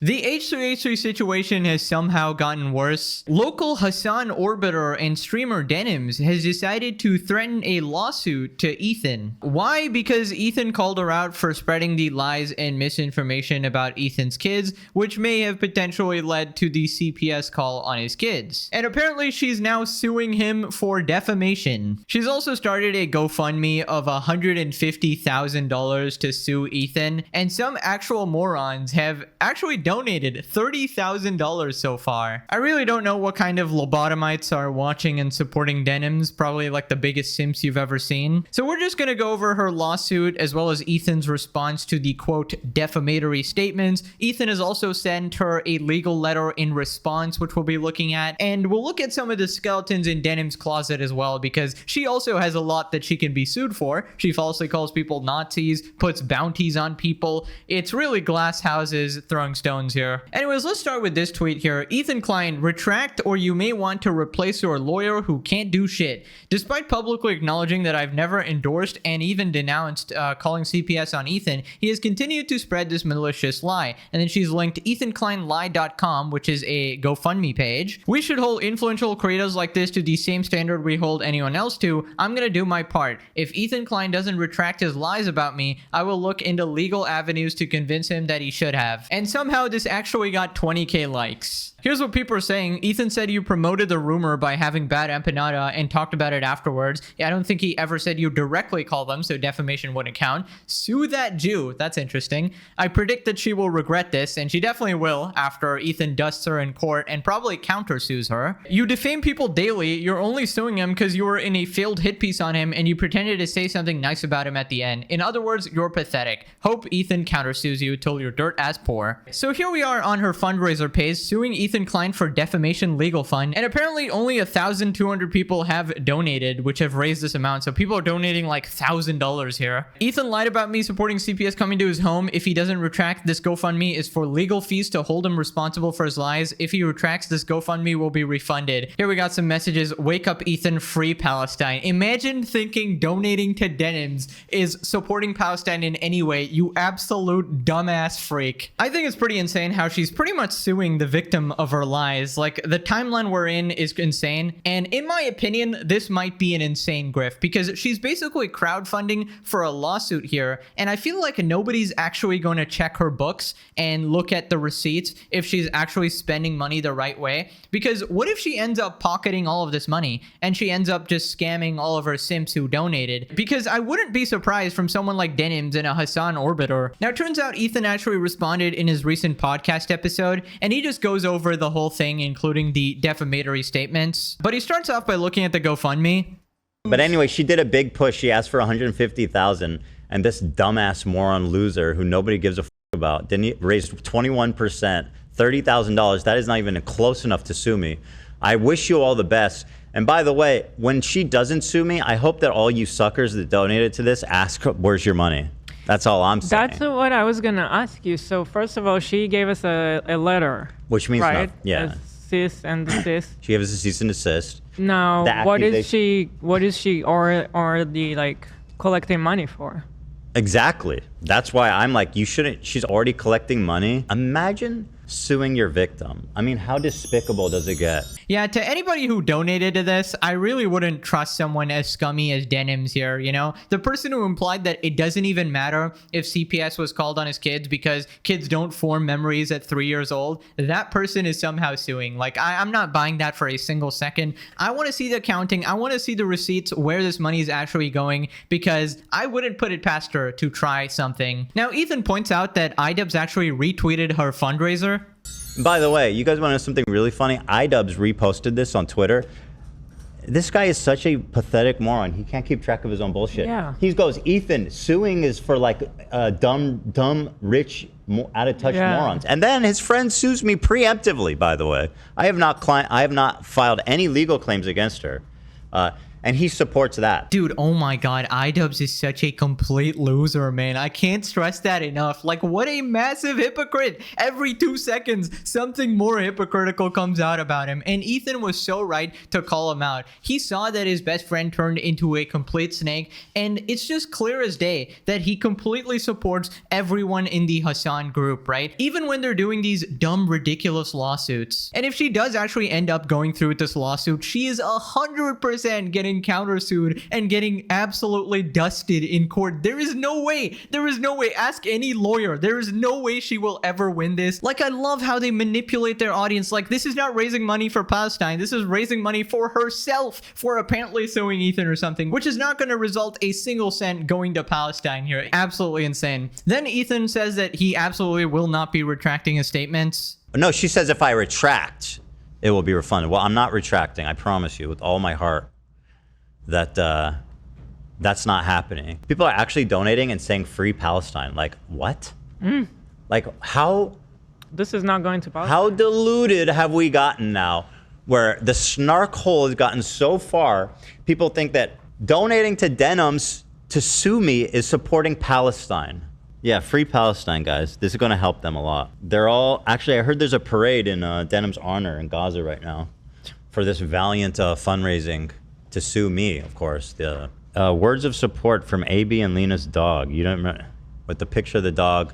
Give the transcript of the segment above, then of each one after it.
The H3H3 situation has somehow gotten worse. Local Hassan Orbiter and streamer Denims has decided to threaten a lawsuit to Ethan. Why? Because Ethan called her out for spreading the lies and misinformation about Ethan's kids, which may have potentially led to the CPS call on his kids. And apparently she's now suing him for defamation. She's also started a GoFundMe of $150,000 to sue Ethan, and some actual morons have actually donated $30,000 so far. I really don't know what kind of lobotomites are watching and supporting Denims, probably like the biggest simps you've ever seen. So we're just gonna go over her lawsuit as well as Ethan's response to the quote defamatory statements. Ethan has also sent her a legal letter in response, which we'll be looking at, and we'll look at some of the skeletons in Denim's closet as well, because she also has a lot that she can be sued for. She falsely calls people Nazis, puts bounties on people. It's really glass houses throwing stones here. Anyways, let's start with this tweet here. Ethan Klein, retract or you may want to replace your lawyer who can't do shit. Despite publicly acknowledging that I've never endorsed and even denounced calling CPS on Ethan, he has continued to spread this malicious lie. And then she's linked ethankleinlie.com, which is a GoFundMe page. We should hold influential creators like this to the same standard we hold anyone else to. I'm gonna do my part. If Ethan Klein doesn't retract his lies about me, I will look into legal avenues to convince him that he should have. And somehow this actually got 20k likes. Here's what people are saying. Ethan said you promoted the rumor by having bad empanada and talked about it afterwards. Yeah, I don't think he ever said you directly call them, so defamation wouldn't count. Sue that Jew. That's interesting. I predict that she will regret this, and she definitely will after Ethan dusts her in court and probably countersues her. You defame people daily. You're only suing him because you were in a failed hit piece on him and you pretended to say something nice about him at the end. In other words, you're pathetic. Hope Ethan countersues you till you're dirt ass poor. So here we are on her fundraiser page, suing Ethan Klein for defamation legal fund, and apparently only 1,200 people have donated, which have raised this amount, so people are donating like $1,000 here. Ethan lied about me supporting CPS coming to his home. If he doesn't retract, this GoFundMe is for legal fees to hold him responsible for his lies. If he retracts, this GoFundMe will be refunded. Here we got some messages. Wake up Ethan, free Palestine. Imagine thinking donating to Denims is supporting Palestine in any way, you absolute dumbass freak. I think it's pretty insane how she's pretty much suing the victim of her lies. Like, the timeline we're in is insane, and in my opinion this might be an insane grift because she's basically crowdfunding for a lawsuit here, and I feel like nobody's actually going to check her books and look at the receipts if she's actually spending money the right way. Because what if she ends up pocketing all of this money and she ends up just scamming all of her simps who donated? Because I wouldn't be surprised from someone like Denims and a Hassan Orbiter. Now it turns out Ethan actually responded in his recent podcast episode, and he just goes over the whole thing, including the defamatory statements. But he starts off by looking at the GoFundMe. But anyway, she did a big push. She asked for 150,000, and this dumbass moron loser who nobody gives a about didn't raise 21%, $30,000. That is not even close enough to sue me. I wish you all the best. And by the way, when she doesn't sue me, I hope that all you suckers that donated to this ask, where's your money? That's all I'm saying. That's what I was gonna ask you. So first of all, she gave us a letter, which means right? nothing. Yeah. A cease and desist. She gave us a cease and desist. Now, what is she already like collecting money for? Exactly. That's why I'm like, you shouldn't. She's already collecting money. Imagine suing your victim. I mean, how despicable does it get? Yeah, to anybody who donated to this, I really wouldn't trust someone as scummy as Denims here, you know? The person who implied that it doesn't even matter if CPS was called on his kids because kids don't form memories at 3 years old, that person is somehow suing. Like, I'm not buying that for a single second. I want to see the accounting. I want to see the receipts where this money is actually going, because I wouldn't put it past her to try something. Now, Ethan points out that iDubbbz actually retweeted her fundraiser. By the way, you guys want to know something really funny? iDubbbz reposted this on Twitter. This guy is such a pathetic moron. He can't keep track of his own bullshit. Yeah. He goes, Ethan, suing is for like dumb, rich, out-of-touch morons. And then his friend sues me preemptively, by the way. I have not filed any legal claims against her. And he supports that. Dude, oh my god, iDubbbz is such a complete loser, man. I can't stress that enough. Like, what a massive hypocrite. Every 2 seconds, something more hypocritical comes out about him. And Ethan was so right to call him out. He saw that his best friend turned into a complete snake, and it's just clear as day that he completely supports everyone in the Hassan group, right? Even when they're doing these dumb, ridiculous lawsuits. And if she does actually end up going through with this lawsuit, she is 100% getting countersued and getting absolutely dusted in court. There is no way. Ask any lawyer. There is no way she will ever win this. Like, I love how they manipulate their audience. Like, this is not raising money for Palestine. This is raising money for herself for apparently suing Ethan or something, which is not going to result a single cent going to Palestine here. Absolutely insane. Then Ethan says that he absolutely will not be retracting his statements. No, she says if I retract, it will be refunded. Well, I'm not retracting. I promise you with all my heart that that's not happening. People are actually donating and saying free Palestine. Like, what? Like, how? This is not going to Palestine. How deluded have we gotten now where the snark hole has gotten so far, people think that donating to Denims to sue me is supporting Palestine. Yeah, free Palestine, guys. This is going to help them a lot. They're all... Actually, I heard there's a parade in Denim's honor in Gaza right now for this valiant fundraising to sue me, of course. The words of support from AB and Lena's dog. You don't remember? With the picture of the dog.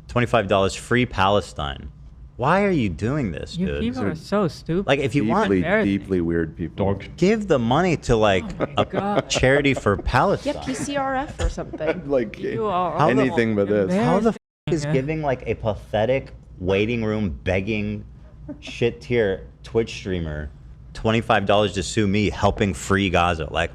$25 free Palestine. Why are you doing this, dude? You people are so stupid. Like, if you want... Deeply weird people. Give the money to, like, a charity for Palestine. Get PCRF or something. Like, You are anything but this. How the is giving, like, a pathetic waiting room begging shit tier Twitch streamer $25 to sue me helping free Gaza? Like,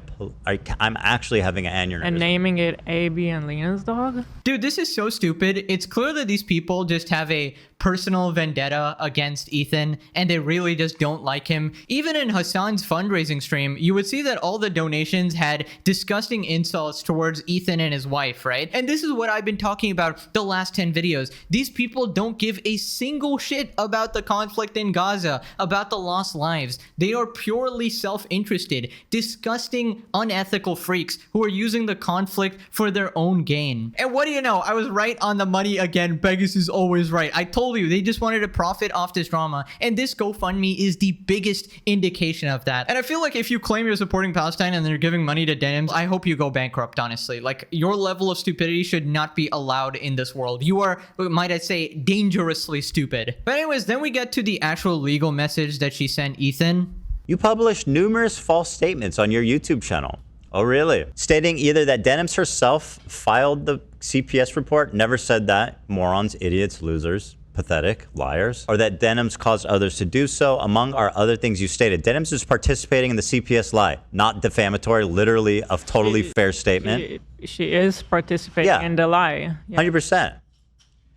I'm actually having an aneurysm. And naming it AB and Lena's dog? Dude, this is so stupid. It's clear that these people just have a personal vendetta against Ethan, and they really just don't like him. Even in Hassan's fundraising stream, you would see that all the donations had disgusting insults towards Ethan and his wife, right? And this is what I've been talking about the last 10 videos. These people don't give a single shit about the conflict in Gaza, about the lost lives. They are purely self-interested, disgusting, unethical freaks who are using the conflict for their own gain. And what do you know? I was right on the money again. Begus is always right. I told you, they just wanted to profit off this drama, and this GoFundMe is the biggest indication of that. And I feel like if you claim you're supporting Palestine and then you're giving money to Denims, I hope you go bankrupt, honestly. Like, your level of stupidity should not be allowed in this world. You are, might I say, dangerously stupid. But anyways, then we get to the actual legal message that she sent Ethan. You published numerous false statements on your YouTube channel. Oh, really? Stating either that Denims herself filed the CPS report, never said that, morons, idiots, losers, pathetic, liars, or that Denims caused others to do so. Among our other things you stated, Denims is participating in the CPS lie, not defamatory, literally a totally fair statement. She is participating in the lie. Yeah. 100%.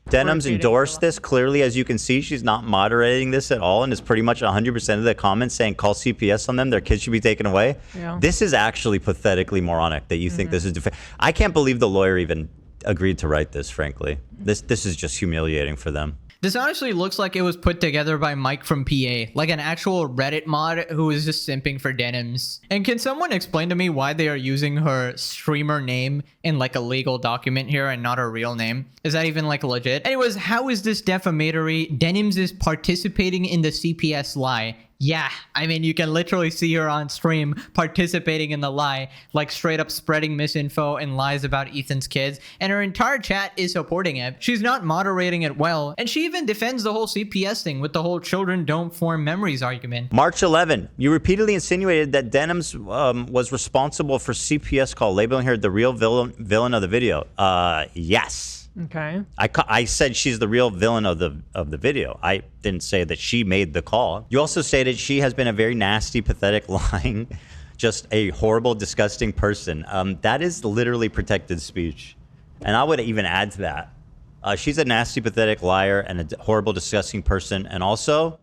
Denims endorsed this clearly, as you can see. She's not moderating this at all, and it's pretty much 100% of the comments saying call CPS on them. Their kids should be taken away. Yeah. This is actually pathetically moronic that you think this is. I can't believe the lawyer even agreed to write this. Frankly, this is just humiliating for them. This honestly looks like it was put together by Mike from PA, like an actual Reddit mod who is just simping for Denims. And can someone explain to me why they are using her streamer name in like a legal document here and not her real name? Is that even like legit? Anyways, how is this defamatory? Denims is participating in the CPS lie. Yeah, I mean, you can literally see her on stream participating in the lie, like straight up spreading misinfo and lies about Ethan's kids, and her entire chat is supporting it. She's not moderating it well, and she even defends the whole CPS thing with the whole children don't form memories argument. March 11, you repeatedly insinuated that Denims was responsible for CPS call, labeling her the real villain of the video. Yes. Okay. I said she's the real villain of the video. I didn't say that she made the call. You also stated she has been a very nasty, pathetic, lying, just a horrible, disgusting person. That is literally protected speech. And I would even add to that. She's a nasty, pathetic liar and a horrible, disgusting person. And also,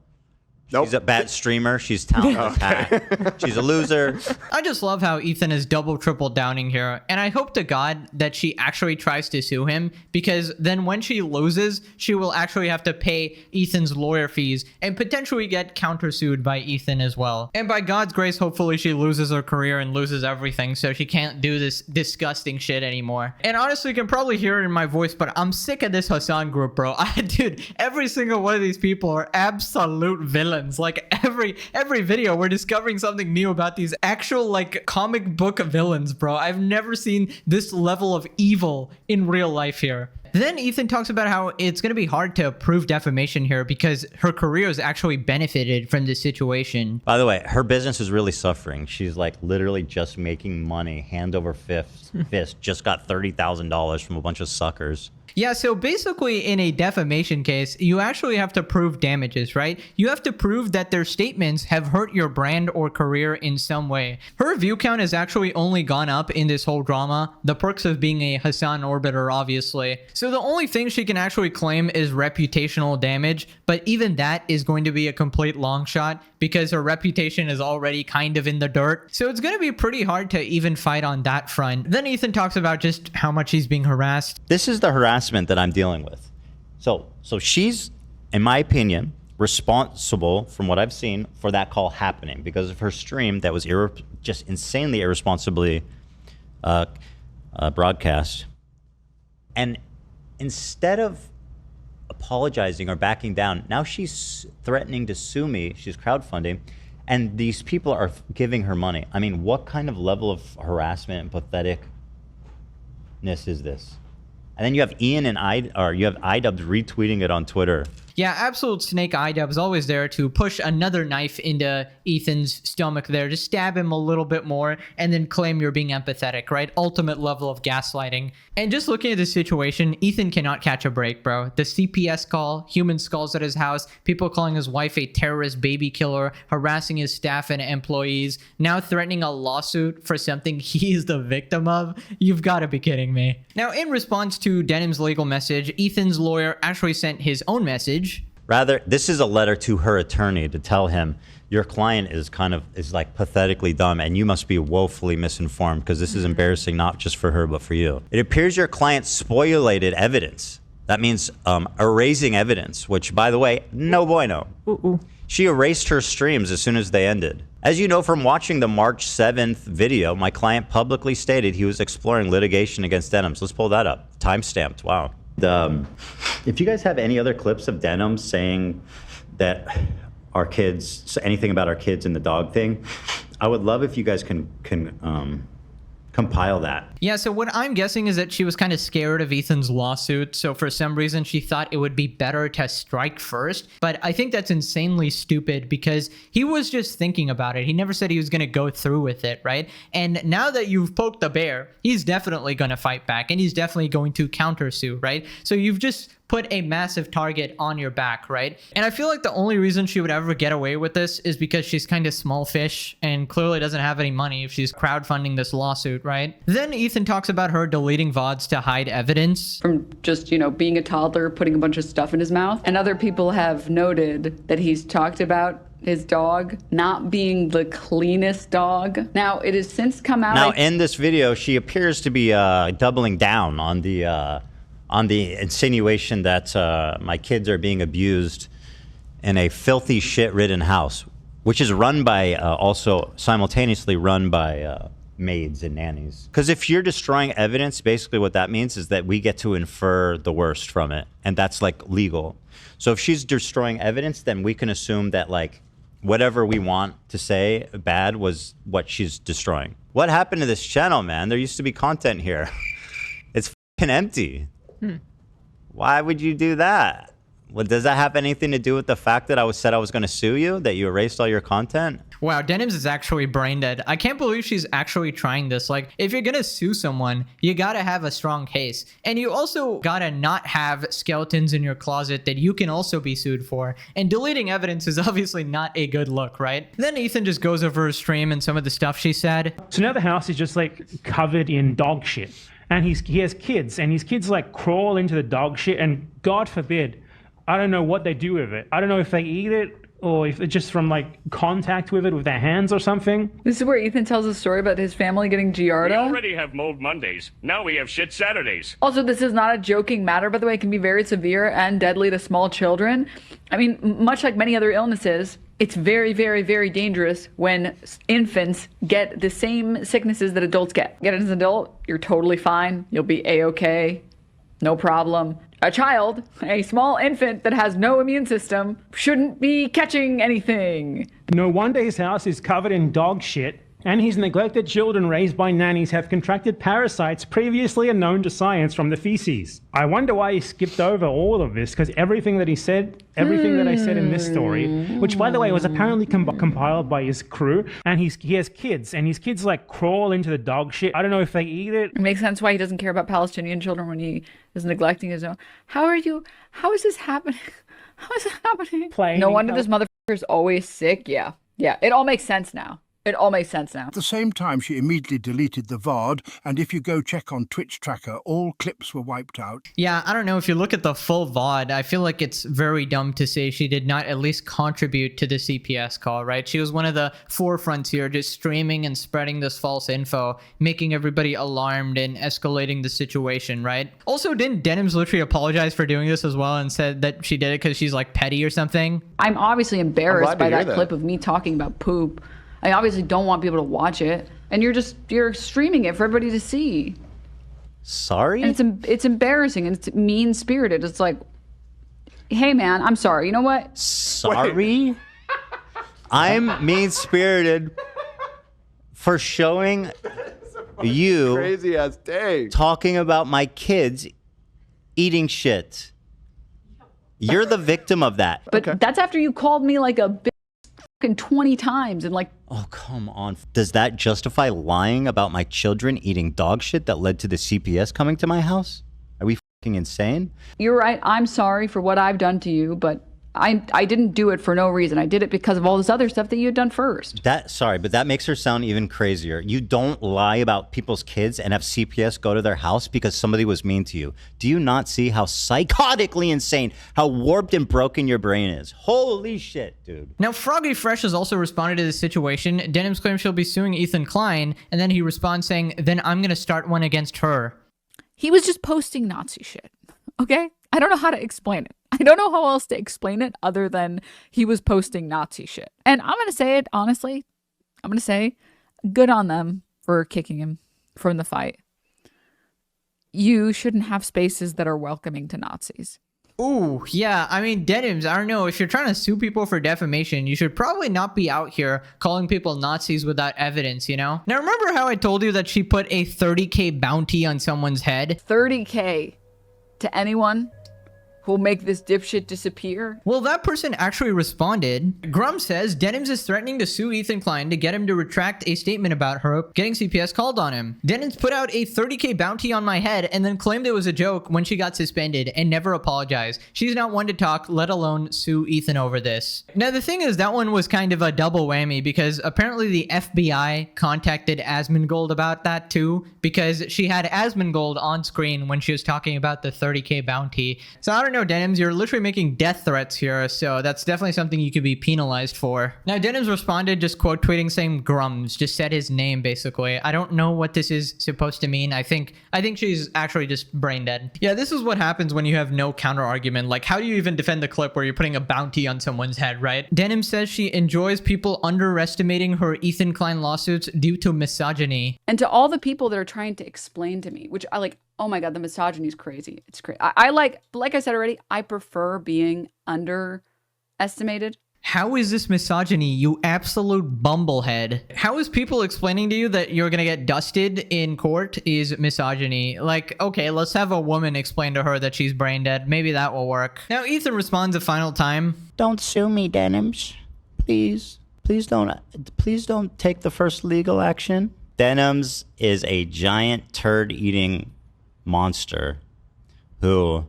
Nope. She's a bad streamer. She's talented. She's a loser. I just love how Ethan is double, triple downing here. And I hope to God that she actually tries to sue him, because then when she loses, she will actually have to pay Ethan's lawyer fees and potentially get countersued by Ethan as well. And by God's grace, hopefully she loses her career and loses everything so she can't do this disgusting shit anymore. And honestly, you can probably hear it in my voice, but I'm sick of this Hassan group, bro. Dude, every single one of these people are absolute villains. Like every video we're discovering something new about these actual like comic book villains, bro. I've never seen this level of evil in real life here. Then Ethan talks about how it's going to be hard to prove defamation here because her career has actually benefited from this situation. By the way, her business is really suffering. She's like literally just making money, hand over fist. Just got $30,000 from a bunch of suckers. Yeah, so basically in a defamation case, you actually have to prove damages, right? You have to prove that their statements have hurt your brand or career in some way. Her view count has actually only gone up in this whole drama. The perks of being a Hassan orbiter, obviously. So the only thing she can actually claim is reputational damage, but even that is going to be a complete long shot because her reputation is already kind of in the dirt. So it's going to be pretty hard to even fight on that front. Then Ethan talks about just how much he's being harassed. This is the harassment that I'm dealing with. So she's, in my opinion, responsible from what I've seen for that call happening because of her stream that was just insanely irresponsibly broadcast. And instead of apologizing or backing down, now she's threatening to sue me. She's crowdfunding, and these people are giving her money. I mean, what kind of level of harassment and patheticness is this? And then you have Ian and you have iDubbbz retweeting it on Twitter. Yeah, absolute snake iDubbbz is always there to push another knife into Ethan's stomach there, to stab him a little bit more and then claim you're being empathetic, right? Ultimate level of gaslighting. And just looking at the situation, Ethan cannot catch a break, bro. The CPS call, human skulls at his house, people calling his wife a terrorist baby killer, harassing his staff and employees, now threatening a lawsuit for something he's the victim of. You've got to be kidding me. Now, in response to Denim's legal message, Ethan's lawyer actually sent his own message. Rather, this is a letter to her attorney to tell him your client is like pathetically dumb and you must be woefully misinformed because this is embarrassing not just for her but for you. It appears your client spoliated evidence. That means erasing evidence, which, by the way, no bueno. She erased her streams as soon as they ended. As you know from watching the March 7th video, my client publicly stated he was exploring litigation against Denims. Let's pull that up. Timestamped. Wow. If you guys have any other clips of Denim saying that our kids, anything about our kids and the dog thing, I would love if you guys can compile that. Yeah, so what I'm guessing is that she was kind of scared of Ethan's lawsuit, so for some reason she thought it would be better to strike first, but I think that's insanely stupid because he was just thinking about it. He never said he was going to go through with it, right? And now that you've poked the bear, he's definitely going to fight back, and he's definitely going to countersue, right? So you've just put a massive target on your back, right? And I feel like the only reason she would ever get away with this is because she's kind of small fish and clearly doesn't have any money if she's crowdfunding this lawsuit, right? Then Ethan talks about her deleting VODs to hide evidence. From just, being a toddler, putting a bunch of stuff in his mouth. And other people have noted that he's talked about his dog not being the cleanest dog. Now, it has since come out. Now, in this video, she appears to be doubling down on the insinuation that my kids are being abused in a filthy shit-ridden house, which is run by, also simultaneously run by maids and nannies. Because if you're destroying evidence, basically what that means is that we get to infer the worst from it, and that's like legal. So if she's destroying evidence, then we can assume that like whatever we want to say bad was what she's destroying. What happened to this channel, man? There used to be content here. It's fucking empty. Why would you do that? Well, does that have anything to do with the fact that I said I was going to sue you, that you erased all your content? Wow, Denims is actually brain dead. I can't believe she's actually trying this. Like, if you're gonna sue someone, you gotta have a strong case. And you also gotta not have skeletons in your closet that you can also be sued for. And deleting evidence is obviously not a good look, right? Then Ethan just goes over her stream and some of the stuff she said. So now the house is just like covered in dog shit. And he has kids, and his kids like crawl into the dog shit, and God forbid, I don't know what they do with it. I don't know if they eat it or if it's just from like contact with it with their hands or something. This is where Ethan tells a story about his family getting We giardia. already have mold Mondays. Now we have shit Saturdays. Also, this is not a joking matter, by the way. It can be very severe and deadly to small children. I mean, much like many other illnesses, it's very, very, very dangerous when infants get the same sicknesses that adults get. Get it as an adult, you're totally fine. You'll be A-okay. No problem. A child, a small infant that has no immune system, shouldn't be catching anything. No wonder his house is covered in dog shit, and his neglected children raised by nannies have contracted parasites previously unknown to science from the feces. I wonder why he skipped over all of this, because everything that I said in this story, which by the way was apparently compiled by his crew, and he has kids, and his kids like crawl into the dog shit. I don't know if they eat it. It makes sense why he doesn't care about Palestinian children when he is neglecting his own. How is this happening? How is it happening? No wonder this motherfucker's always sick. Yeah. It all makes sense now. It all makes sense now. At the same time, she immediately deleted the VOD, and if you go check on Twitch Tracker, all clips were wiped out. Yeah, I don't know. If you look at the full VOD, I feel like it's very dumb to say she did not at least contribute to the CPS call, right? She was one of the forefronts here, just streaming and spreading this false info, making everybody alarmed and escalating the situation, right? Also, didn't Denims literally apologize for doing this as well and said that she did it because she's like petty or something? I'm obviously embarrassed by that that. clip of me talking about poop. I obviously don't want people to watch it, and you're streaming it for everybody to see. Sorry? And it's embarrassing and it's mean-spirited. It's like, hey man, I'm sorry. You know what? Sorry? I'm mean-spirited for showing you Crazy ass day. talking about my kids eating shit. You're the victim of that. But that's after you called me like a bitch 20 times and like. Oh, come on. Does that justify lying about my children eating dog shit that led to the CPS coming to my house? Are we fucking insane? You're right. I'm sorry for what I've done to you, but I didn't do it for no reason. I did it because of all this other stuff that you had done first. Sorry, but that makes her sound even crazier. You don't lie about people's kids and have CPS go to their house because somebody was mean to you. Do you not see how psychotically insane, how warped and broken your brain is? Holy shit, dude. Now, Froggy Fresh has also responded to this situation. Denims claims she'll be suing Ethan Klein, and then he responds saying, then I'm going to start one against her. He was just posting Nazi shit. Okay? I don't know how to explain it. I don't know how else to explain it other than he was posting Nazi shit. And I'm going to say it honestly. I'm going to say good on them for kicking him from the fight. You shouldn't have spaces that are welcoming to Nazis. Ooh, yeah. I mean, Denims, I don't know. If you're trying to sue people for defamation, you should probably not be out here calling people Nazis without evidence, you know? Now, remember how I told you that she put a 30K bounty on someone's head? 30K to anyone who'll make this dipshit disappear? Well, that person actually responded. Grum says Denims is threatening to sue Ethan Klein to get him to retract a statement about her getting CPS called on him. Denims put out a 30K bounty on my head and then claimed it was a joke when she got suspended and never apologized. She's not one to talk, let alone sue Ethan over this. Now, the thing is, that one was kind of a double whammy because apparently the FBI contacted Asmongold about that too, because she had Asmongold on screen when she was talking about the 30K bounty. So I don't know, Denims, you're literally making death threats here, so that's definitely something you could be penalized for. Now, Denims responded just quote tweeting saying Grums, just said his name basically. I don't know what this is supposed to mean. I think she's actually just brain dead. Yeah, this is what happens when you have no counter argument. Like, how do you even defend the clip where you're putting a bounty on someone's head, right? Denims says she enjoys people underestimating her Ethan Klein lawsuits due to misogyny. And to all the people that are trying to explain to me, which I like, oh my God, the misogyny is crazy. It's crazy. I like I said already, I prefer being underestimated. How is this misogyny, you absolute bumblehead? How is people explaining to you that you're gonna get dusted in court is misogyny? Like, okay, let's have a woman explain to her that she's brain dead. Maybe that will work. Now, Ethan responds a final time. Don't sue me, Denims. Please. Please don't take the first legal action. Denims is a giant turd-eating monster whose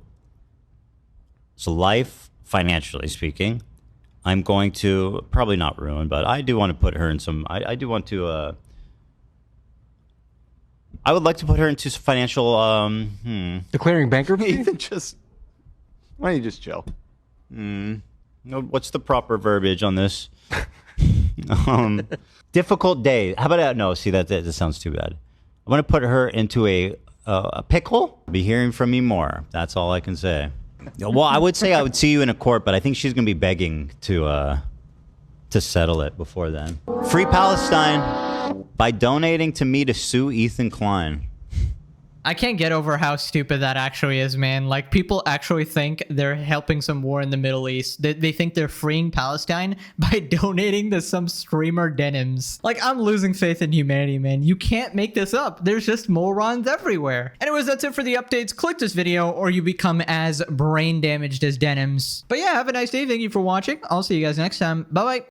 life, financially speaking, I'm going to probably not ruin, but I do want to put her in some. I do want to. I would like to put her into some financial. Declaring bankruptcy. Ethan, why don't you just chill? No, what's the proper verbiage on this? Difficult day. How about no? See, that sounds too bad. I'm gonna put her into a pickle. Be hearing from me more. That's all I can say. Well, I would say I would see you in a court, but I think she's gonna be begging to settle it before then. Free Palestine by donating to me to sue Ethan Klein. I can't get over how stupid that actually is, man. Like, people actually think they're helping some war in the Middle East. They think they're freeing Palestine by donating to some streamer denims. Like, I'm losing faith in humanity, man. You can't make this up. There's just morons everywhere. Anyways, that's it for the updates. Click this video or you become as brain damaged as denims. But yeah, have a nice day. Thank you for watching. I'll see you guys next time. Bye-bye.